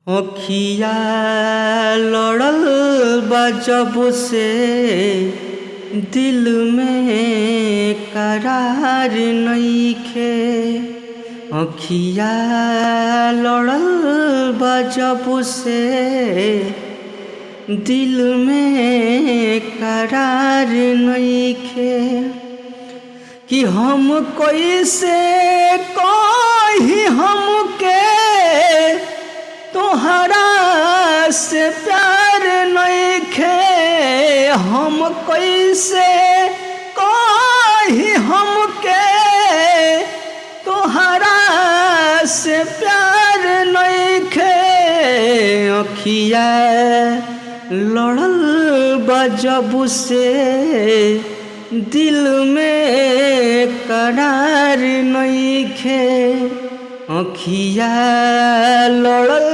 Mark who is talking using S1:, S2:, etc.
S1: अखिया लड़ल बा जब से दिल में करार नइखे। अखिया लड़ल बा जब से दिल में करार नइखे कि हम कैसे कही हमके तोहरा से प्यार नइखे। हम कैसे कही हमके तोहरा से प्यार नइखे। अखिया लड़ल बा जब से दिल में करार नइखे। अखिया लड़ल